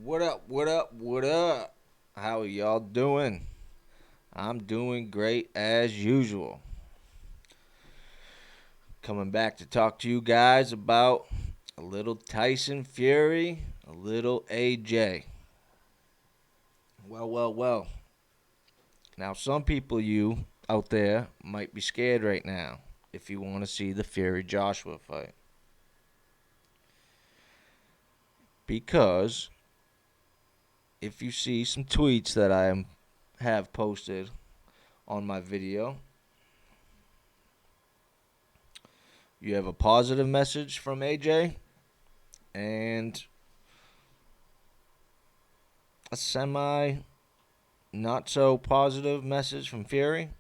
What up, what up, what up? How are y'all doing? I'm doing great as usual. Coming back to talk to you guys about a little Tyson Fury, a little AJ. Well. Now, some people you out there might be scared right now if you want to see the Fury Joshua fight. Because if you see some tweets that I have posted on my video, you have a positive message from AJ and a semi not so positive message from Fury.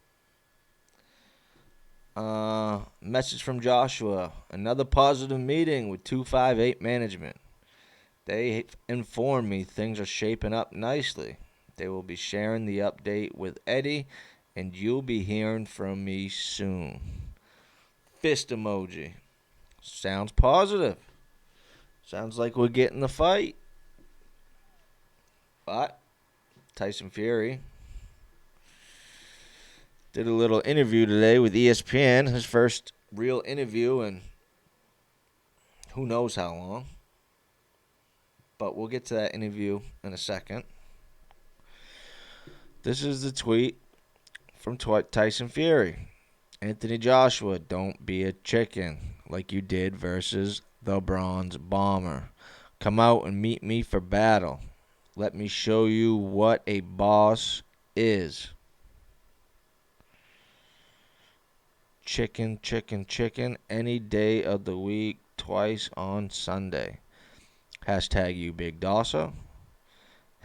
Message from Joshua. Another positive meeting with 258 management. They informed me things are shaping up nicely. They will be sharing the update with Eddie, and you'll be hearing from me soon. Fist emoji. Sounds positive. Sounds like we're getting the fight. But Tyson Fury did a little interview today with ESPN, his first real interview in who knows how long. But we'll get to that interview in a second. This is the tweet from Tyson Fury. Anthony Joshua, don't be a chicken like you did versus the Bronze Bomber. Come out and meet me for battle. Let me show you what a boss is. Chicken, chicken, chicken, any day of the week, twice on Sunday. Hashtag you big Dawsa.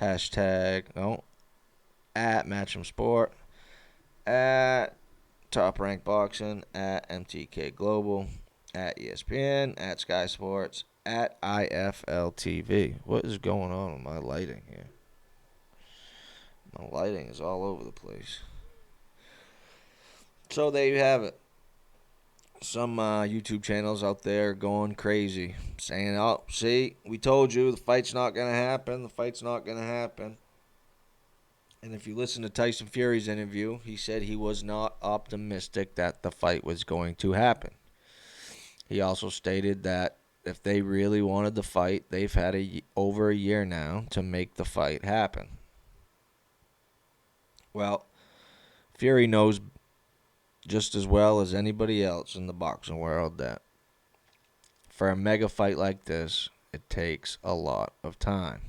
Hashtag, no, at Matchroom Sport. At Top Rank Boxing. At MTK Global. At ESPN. At Sky Sports. At IFL TV. What is going on with my lighting here? My lighting is all over the place. So there you have it. Some YouTube channels out there going crazy, saying, "Oh, see, we told you the fight's not gonna happen. The fight's not gonna happen." And if you listen to Tyson Fury's interview, he said he was not optimistic that the fight was going to happen. He also stated that if they really wanted the fight, they've had over a year now to make the fight happen. Well, Fury knows just as well as anybody else in the boxing world that for a mega fight like this, it takes a lot of time.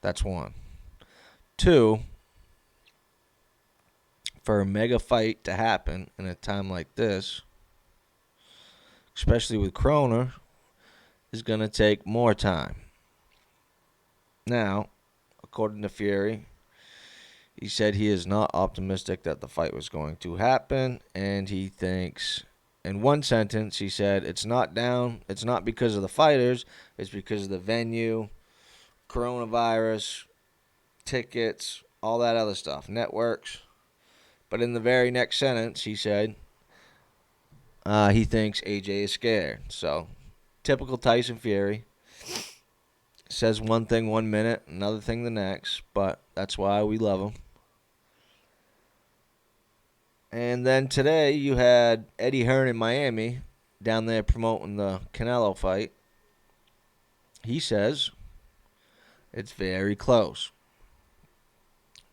That's one. Two, for a mega fight to happen in a time like this, especially with Kroner, is going to take more time. Now, according to Fury, he said he is not optimistic that the fight was going to happen, and he thinks, in one sentence, he said, it's not because of the fighters, it's because of the venue, coronavirus, tickets, all that other stuff, networks. But in the very next sentence, he said he thinks AJ is scared. So, typical Tyson Fury. Says one thing 1 minute, another thing the next, but that's why we love him. And then today you had Eddie Hearn in Miami down there promoting the Canelo fight. He says it's very close.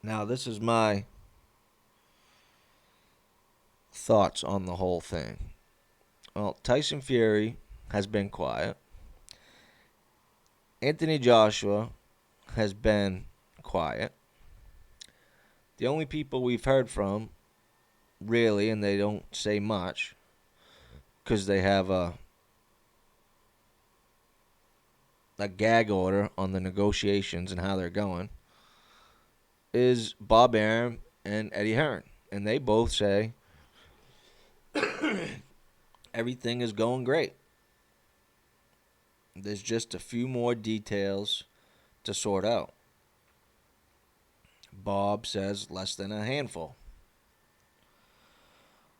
Now, this is my thoughts on the whole thing. Well, Tyson Fury has been quiet. Anthony Joshua has been quiet. The only people we've heard from, really, and they don't say much, because they have a gag order on the negotiations and how they're going, is Bob Arum and Eddie Hearn. And they both say everything is going great. There's just a few more details to sort out. Bob says less than a handful.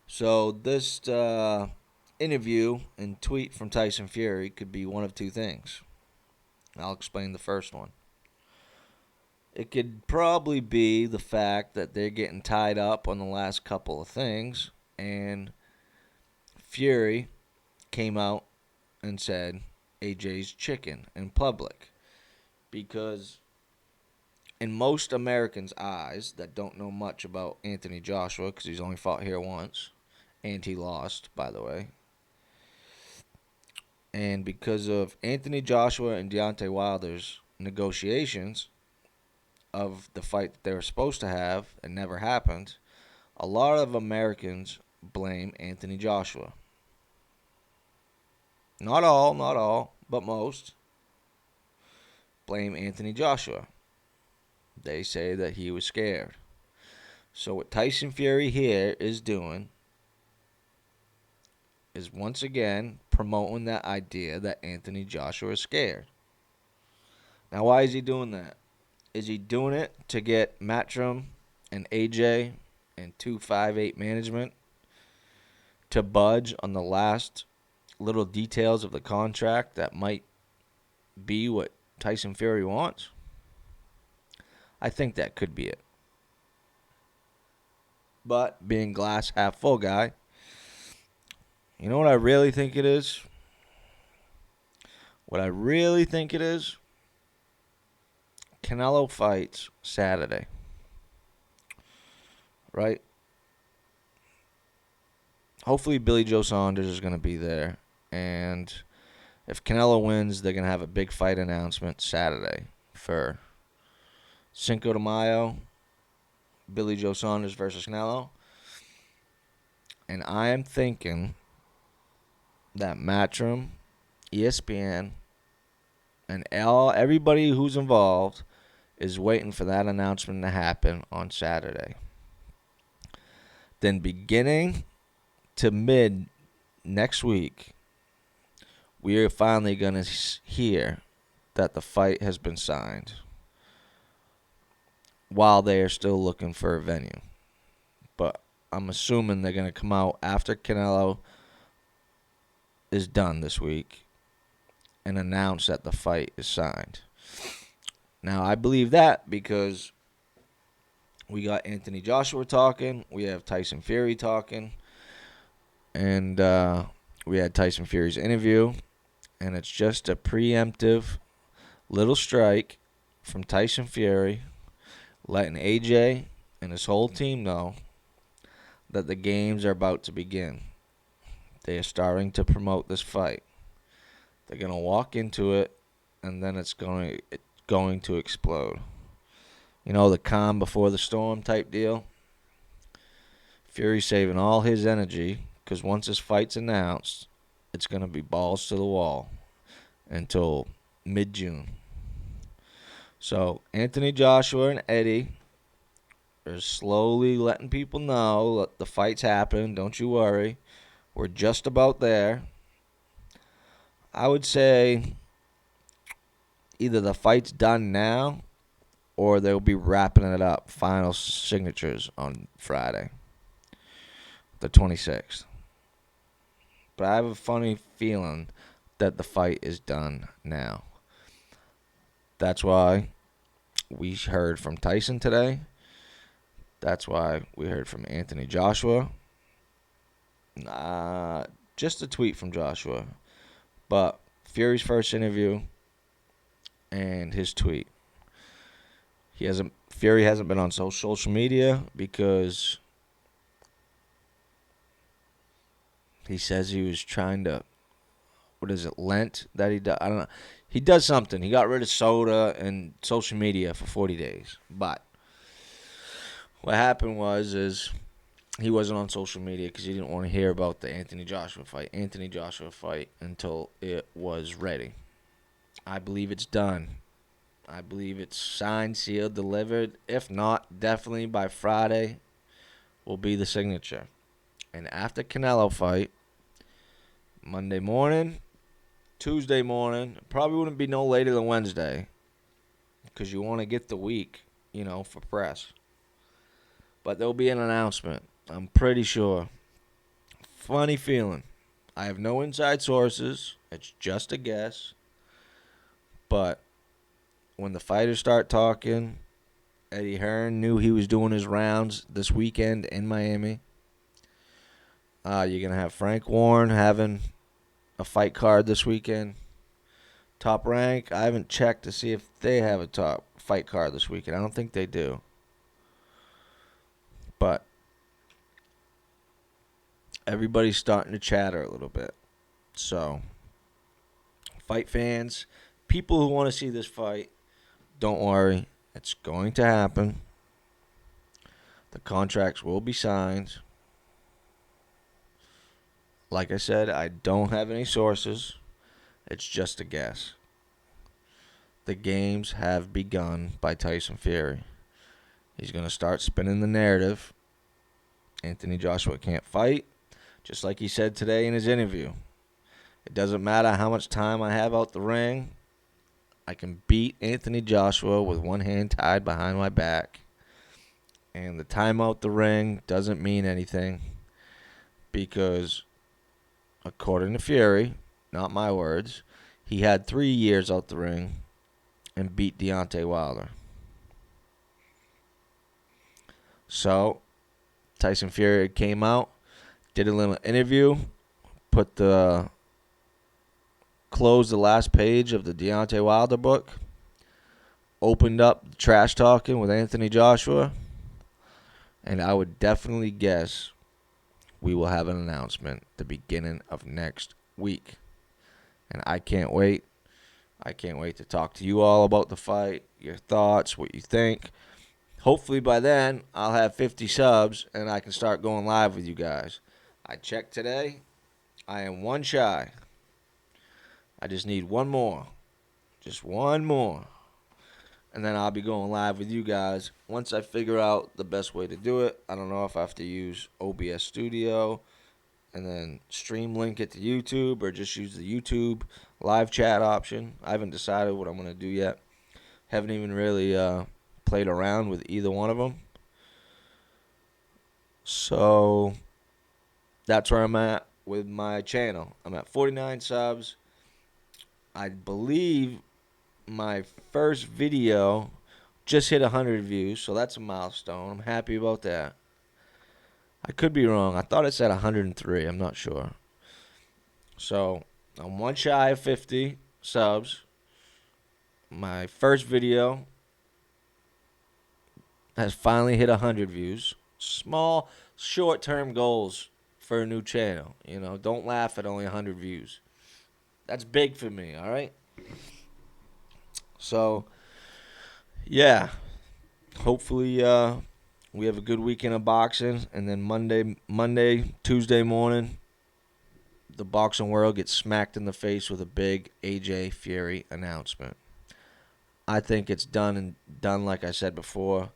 So this interview and tweet from Tyson Fury could be one of two things. I'll explain the first one. It could probably be the fact that they're getting tied up on the last couple of things, and Fury came out and said AJ's chicken in public. Because in most Americans' eyes that don't know much about Anthony Joshua, because he's only fought here once, and he lost, by the way, and because of Anthony Joshua and Deontay Wilder's negotiations of the fight that they were supposed to have and never happened, a lot of Americans blame Anthony Joshua. Not all, but most blame Anthony Joshua. They say that he was scared. So what Tyson Fury here is doing is once again promoting that idea that Anthony Joshua is scared. Now, why is he doing that? Is he doing it to get Matchroom and AJ and 258 management to budge on the last little details of the contract that might be what Tyson Fury wants? I think that could be it. But being glass half full guy, you know what I really think it is? What I really think it is? Canelo fights Saturday. Right? Hopefully Billy Joe Saunders is going to be there. And if Canelo wins, they're going to have a big fight announcement Saturday for Cinco de Mayo, Billy Joe Saunders versus Canelo. And I am thinking that Matchroom, ESPN, and everybody who's involved is waiting for that announcement to happen on Saturday. Then beginning to mid next week, we are finally going to hear that the fight has been signed while they are still looking for a venue. But I'm assuming they're going to come out after Canelo is done this week and announce that the fight is signed. Now, I believe that because we got Anthony Joshua talking, we have Tyson Fury talking, and we had Tyson Fury's interview, and it's just a preemptive little strike from Tyson Fury letting AJ and his whole team know that the games are about to begin. They are starting to promote this fight. They're going to walk into it, and then it's going to explode. You know, the calm before the storm type deal? Fury's saving all his energy because once his fight's announced, it's going to be balls to the wall until mid-June. So Anthony Joshua and Eddie are slowly letting people know that the fight's happening. Don't you worry. We're just about there. I would say either the fight's done now or they'll be wrapping it up. Final signatures on Friday, the 26th. But I have a funny feeling that the fight is done now. That's why we heard from Tyson today. That's why we heard from Anthony Joshua. Just a tweet from Joshua. But Fury's first interview and his tweet. Fury hasn't been on social media because he says he was trying to, Lent that he does? I don't know. He does something. He got rid of soda and social media for 40 days. But what happened is he wasn't on social media because he didn't want to hear about the Anthony Joshua fight until it was ready. I believe it's done. I believe it's signed, sealed, delivered. If not, definitely by Friday will be the signature. And after Canelo fight, Monday morning, Tuesday morning, probably wouldn't be no later than Wednesday because you want to get the week, for press. But there'll be an announcement. I'm pretty sure. Funny feeling. I have no inside sources. It's just a guess. But when the fighters start talking, Eddie Hearn knew he was doing his rounds this weekend in Miami. You're going to have Frank Warren having a fight card this weekend. Top Rank, I haven't checked to see if they have a top fight card this weekend. I don't think they do. But everybody's starting to chatter a little bit. So, fight fans, people who want to see this fight, don't worry. It's going to happen. The contracts will be signed. Like I said, I don't have any sources. It's just a guess. The games have begun by Tyson Fury. He's going to start spinning the narrative. Anthony Joshua can't fight, just like he said today in his interview. It doesn't matter how much time I have out the ring. I can beat Anthony Joshua with one hand tied behind my back. And the time out the ring doesn't mean anything because, according to Fury, not my words, he had 3 years out the ring and beat Deontay Wilder. So, Tyson Fury came out, did a little interview, closed the last page of the Deontay Wilder book, opened up trash talking with Anthony Joshua, and I would definitely guess we will have an announcement the beginning of next week. And I can't wait. I can't wait to talk to you all about the fight, your thoughts, what you think. Hopefully by then, I'll have 50 subs and I can start going live with you guys. I checked today. I am one shy. I just need one more. Just one more. And then I'll be going live with you guys once I figure out the best way to do it. I don't know if I have to use OBS Studio and then stream link it to YouTube or just use the YouTube live chat option. I haven't decided what I'm going to do yet. Haven't even really played around with either one of them. So that's where I'm at with my channel. I'm at 49 subs. I believe my first video just hit 100 views, so that's a milestone. I'm happy about that. I could be wrong. I thought it said 103. I'm not sure. So I'm one shy of 50 subs. My first video has finally hit 100 views. Small, short-term goals for a new channel. You know, don't laugh at only 100 views. That's big for me, all right? So, yeah. Hopefully, we have a good weekend of boxing. And then Monday, Tuesday morning, the boxing world gets smacked in the face with a big AJ Fury announcement. I think it's done like I said before.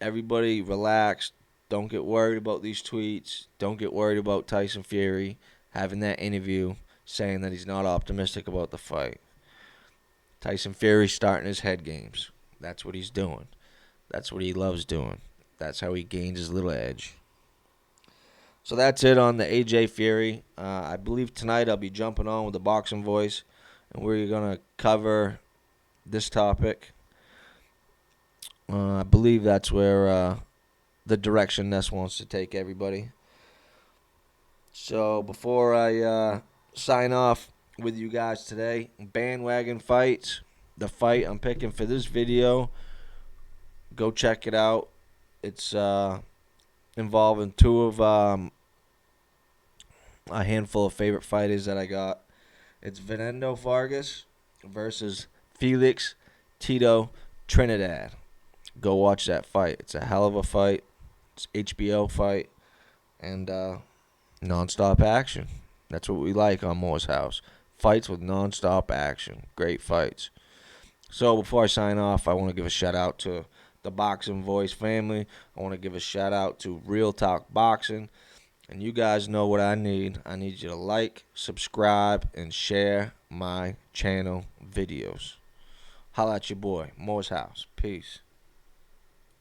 Everybody relax. Don't get worried about these tweets. Don't get worried about Tyson Fury having that interview saying that he's not optimistic about the fight. Tyson Fury's starting his head games. That's what he's doing. That's what he loves doing. That's how he gains his little edge. So that's it on the AJ Fury. I believe tonight I'll be jumping on with the Boxing Voice, and we're going to cover this topic. I believe that's where the direction Ness wants to take everybody. So before I sign off with you guys today, Bandwagon Fights, the fight I'm picking for this video, go check it out. It's involving two of a handful of favorite fighters that I got. It's Fernando Vargas versus Felix Tito Trinidad. Go watch that fight. It's a hell of a fight. It's HBO fight. And non-stop action. That's what we like on Moore's House. Fights with non-stop action. Great fights. So before I sign off, I want to give a shout out to the Boxing Voice family. I want to give a shout out to Real Talk Boxing. And you guys know what I need. I need you to like, subscribe, and share my channel videos. Holla at your boy, Moore's House. Peace.